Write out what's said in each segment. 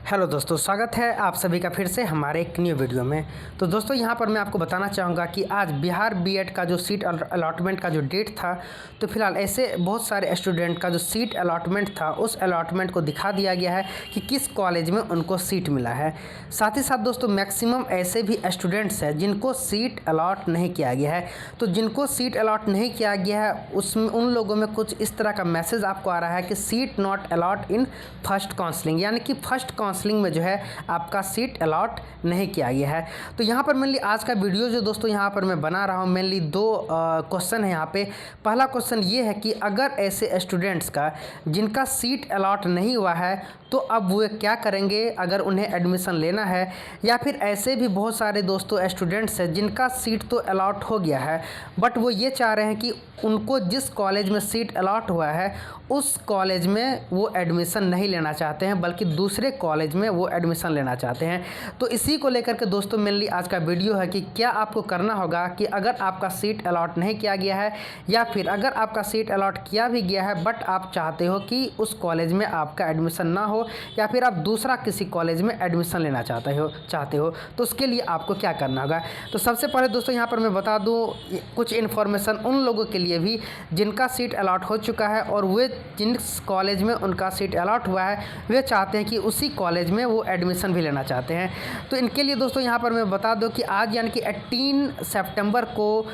Hello दोस्तों, स्वागत है आप सभी का फिर से हमारे एक न्यू वीडियो में। तो दोस्तों यहाँ पर मैं आपको बताना चाहूँगा कि आज बिहार बीएड का जो सीट अलॉटमेंट का जो डेट था, तो फिलहाल ऐसे बहुत सारे स्टूडेंट का जो सीट अलॉटमेंट था उस अलॉटमेंट को दिखा दिया गया है कि किस कॉलेज में उनको सीट मिला है। साथ ही साथ दोस्तों मैक्सिमम ऐसे भी स्टूडेंट्स हैं जिनको सीट अलॉट नहीं किया गया है। तो जिनको सीट अलॉट नहीं किया गया है उसमें उन लोगों में कुछ इस तरह का मैसेज आपको आ रहा है कि seat not a lot in first counselling, यानी कि फर्स्ट काउंसलिंग में जो है आपका सीट अलॉट नहीं किया गया है। तो यहाँ पर मेनली आज का वीडियो जो दोस्तों यहाँ पर मैं बना रहा हूँ, मेनली दो क्वेश्चन है यहाँ पे। पहला क्वेश्चन ये है कि अगर ऐसे स्टूडेंट्स का जिनका सीट अलॉट नहीं हुआ है तो अब वो क्या करेंगे अगर उन्हें एडमिशन लेना है, या फिर ऐसे भी बहुत सारे दोस्तों स्टूडेंट्स हैं जिनका सीट तो अलॉट हो गया है बट वो ये चाह रहे हैं कि उनको जिस कॉलेज में सीट अलॉट हुआ है उस कॉलेज में वो एडमिशन नहीं लेना चाहते हैं बल्कि दूसरे कॉलेज में वो एडमिशन लेना चाहते हैं। तो इसी को लेकर के दोस्तों मेनली आज का वीडियो है कि क्या आपको करना होगा कि अगर आपका सीट अलॉट नहीं किया गया है या फिर अगर आपका सीट अलॉट किया भी गया है बट आप चाहते हो कि उस कॉलेज में आपका एडमिशन ना हो या फिर आप दूसरा किसी कॉलेज में एडमिशन लेना चाहते हो तो उसके लिए आपको क्या करना होगा। तो सबसे पहले दोस्तों यहाँ पर मैं बता दूँ कुछ इन्फॉर्मेशन उन लोगों के लिए भी जिनका सीट अलॉट हो चुका है और वे जिस कॉलेज में उनका सीट अलॉट हुआ है वे चाहते हैं कि उसी कॉलेज में वो एडमिशन भी लेना चाहते हैं। तो इनके लिए दोस्तों यहाँ पर मैं बता दूं कि आज यानी कि 18 सितंबर को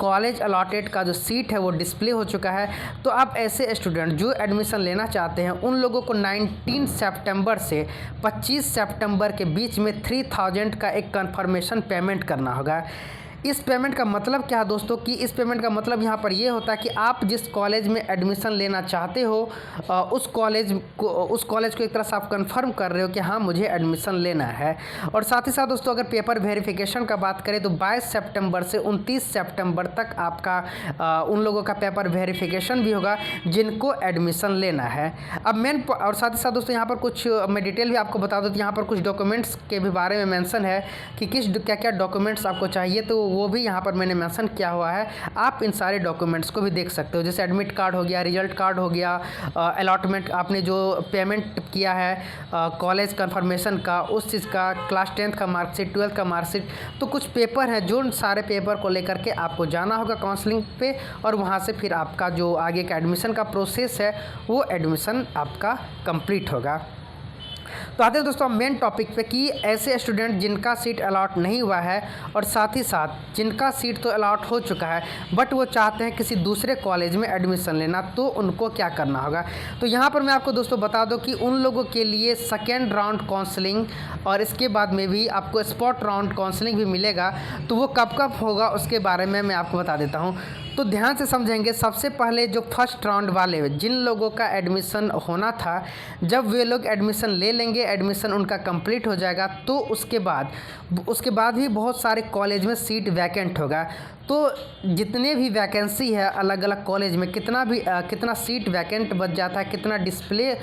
कॉलेज अलॉटेड का जो सीट है वो डिस्प्ले हो चुका है। तो आप ऐसे स्टूडेंट जो एडमिशन लेना चाहते हैं उन लोगों को 19 सितंबर से 25 सितंबर के बीच में 3000 का एक कन्फर्मेशन पेमेंट करना होगा। इस पेमेंट का मतलब क्या है दोस्तों कि इस पेमेंट का मतलब यहाँ पर ये होता है कि आप जिस कॉलेज में एडमिशन लेना चाहते हो उस कॉलेज को एक तरह से आप कंफर्म कर रहे हो कि हाँ मुझे एडमिशन लेना है। और साथ ही साथ दोस्तों अगर पेपर वेरिफिकेशन का बात करें तो 22 सितंबर से 29 सितंबर तक आपका उन लोगों का पेपर वेरिफिकेशन भी होगा जिनको एडमिशन लेना है। अब मेन और साथ ही साथ दोस्तों यहाँ पर कुछ मैं डिटेल भी आपको बता दूँ तो यहाँ पर कुछ डॉक्यूमेंट्स के भी बारे में मेंशन है कि क्या क्या डॉक्यूमेंट्स आपको चाहिए, तो वो भी यहाँ पर मैंने मेंशन किया हुआ है। आप इन सारे डॉक्यूमेंट्स को भी देख सकते हो, जैसे एडमिट कार्ड हो गया, रिजल्ट कार्ड हो गया, अलॉटमेंट आपने जो पेमेंट किया है कॉलेज कंफर्मेशन का उस चीज़ का, क्लास 10th का मार्कशीट, 12th का मार्कशीट। तो कुछ पेपर हैं जो सारे पेपर को लेकर के आपको जाना होगा काउंसलिंग पे और वहाँ से फिर आपका जो आगे का एडमिशन का प्रोसेस है वो एडमिशन आपका कंप्लीट होगा। तो आते हैं दोस्तों मेन टॉपिक पे कि ऐसे स्टूडेंट जिनका सीट अलॉट नहीं हुआ है और साथ ही साथ जिनका सीट तो अलॉट हो चुका है बट वो चाहते हैं किसी दूसरे कॉलेज में एडमिशन लेना, तो उनको क्या करना होगा। तो यहाँ पर मैं आपको दोस्तों बता दूं कि उन लोगों के लिए सेकेंड राउंड काउंसलिंग और इसके बाद में भी आपको स्पॉट राउंड काउंसलिंग भी मिलेगा। तो वो कब कब होगा उसके बारे में मैं आपको बता देता हूँ, तो ध्यान से समझेंगे। सबसे पहले जो फर्स्ट राउंड वाले जिन लोगों का एडमिशन होना था, जब वे लोग एडमिशन ले लेंगे, एडमिशन उनका कंप्लीट हो जाएगा, तो उसके बाद भी बहुत सारे कॉलेज में सीट वैकेंट होगा। तो जितने भी वैकेंसी है अलग अलग कॉलेज में कितना सीट वैकेंट बच जाता है, कितना डिस्प्ले,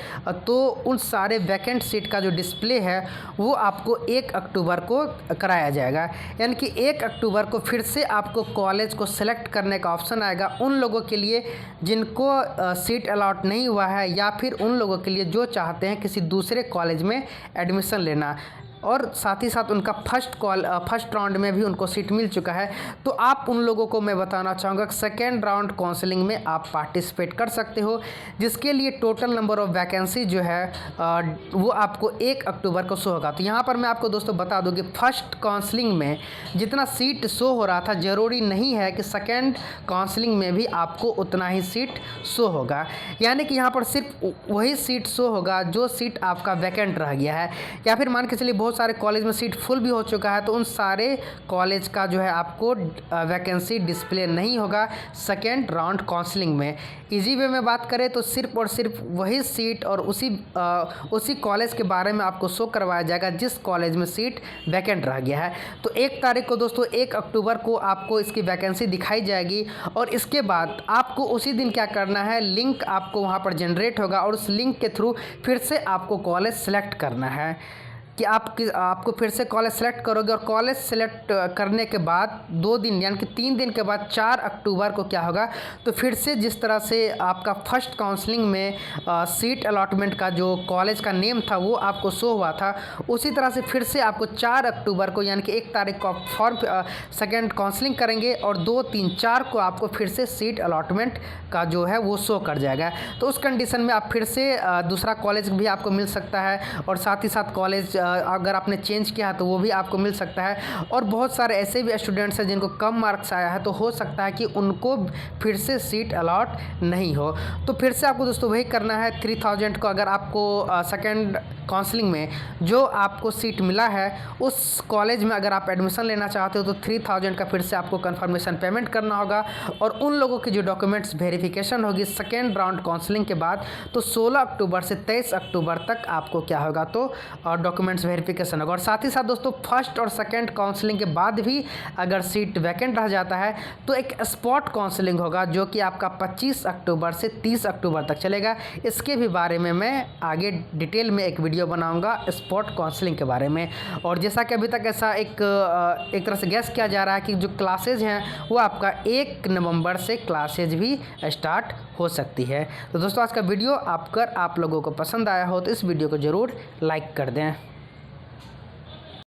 तो उन सारे वैकेंट सीट का जो डिस्प्ले है वो आपको 1 अक्टूबर को कराया जाएगा। यानी कि 1 अक्टूबर को फिर से आपको कॉलेज को सेलेक्ट करने का ऑप्शन आएगा उन लोगों के लिए जिनको सीट अलॉट नहीं हुआ है या फिर उन लोगों के लिए जो चाहते हैं किसी दूसरे कॉलेज में एडमिशन लेना, और साथ ही साथ उनका फर्स्ट राउंड में भी उनको सीट मिल चुका है। तो आप उन लोगों को मैं बताना चाहूँगा कि सेकेंड राउंड काउंसलिंग में आप पार्टिसिपेट कर सकते हो, जिसके लिए टोटल नंबर ऑफ़ वैकेंसी जो है वो आपको 1 अक्टूबर को शो होगा। तो यहाँ पर मैं आपको दोस्तों बता दूँ कि फर्स्ट काउंसलिंग में जितना सीट शो हो रहा था ज़रूरी नहीं है कि सेकेंड काउंसलिंग में भी आपको उतना ही सीट शो होगा। यानी कि यहाँ पर सिर्फ वही सीट शो होगा जो सीट आपका वैकेंट रह गया है, या फिर मान के चलिए बहुत सारे कॉलेज में सीट फुल भी हो चुका है तो उन सारे कॉलेज का जो है आपको वैकेंसी डिस्प्ले नहीं होगा सेकेंड राउंड काउंसलिंग में। इजी वे में बात करें तो सिर्फ और सिर्फ वही सीट और उसी कॉलेज के बारे में आपको शो करवाया जाएगा जिस कॉलेज में सीट वैकेंट रह गया है। तो 1 तारीख को दोस्तों 1 अक्टूबर को आपको इसकी वैकेंसी दिखाई जाएगी और इसके बाद आपको उसी दिन क्या करना है, लिंक आपको वहाँ पर जनरेट होगा और उस लिंक के थ्रू फिर से आपको कॉलेज सेलेक्ट करना है। कि आपको फिर से कॉलेज सेलेक्ट करोगे, और कॉलेज सेलेक्ट करने के बाद 2 दिन यानी कि 3 दिन के बाद 4 अक्टूबर को क्या होगा, तो फिर से जिस तरह से आपका फर्स्ट काउंसलिंग में सीट अलॉटमेंट का जो कॉलेज का नेम था वो आपको शो हुआ था, उसी तरह से फिर से आपको 4 अक्टूबर को यानी कि 1 तारीख को फॉर्म सेकेंड काउंसलिंग करेंगे और 2, 3, 4 को आपको फिर से सीट अलॉटमेंट का जो है वो शो कर जाएगा। तो उस कंडीशन में आप फिर से दूसरा कॉलेज भी आपको मिल सकता है, और साथ ही साथ कॉलेज अगर आपने चेंज किया है तो वो भी आपको मिल सकता है। और बहुत सारे ऐसे भी स्टूडेंट्स हैं जिनको कम मार्क्स आया है, तो हो सकता है कि उनको फिर से सीट अलॉट नहीं हो। तो फिर से आपको दोस्तों वही करना है। 3000 को अगर आपको सेकेंड काउंसलिंग में जो आपको सीट मिला है उस कॉलेज में अगर आप एडमिशन लेना चाहते हो तो 3000 का फिर से आपको कंफर्मेशन पेमेंट करना होगा। और उन लोगों की जो डॉक्यूमेंट्स वेरिफिकेशन होगी सेकेंड राउंड काउंसलिंग के बाद, तो 16 अक्टूबर से 23 अक्टूबर तक आपको क्या होगा, तो डॉक्यूमेंट्स वेरिफिकेशन होगा। और साथ ही साथ दोस्तों फर्स्ट और सेकेंड काउंसलिंग के बाद भी अगर सीट वैकेंट रह जाता है तो एक स्पॉट काउंसलिंग होगा जो कि आपका 25 अक्टूबर से 30 अक्टूबर तक चलेगा। इसके भी बारे में मैं आगे डिटेल में एक वीडियो बनाऊंगा स्पॉट काउंसलिंग के बारे में। और जैसा कि अभी तक ऐसा एक तरह से गैस किया जा रहा है कि जो क्लासेज हैं वो आपका 1 नवंबर से क्लासेज भी स्टार्ट हो सकती है। तो दोस्तों आज का वीडियो आप लोगों को पसंद आया हो तो इस वीडियो को ज़रूर लाइक कर दें।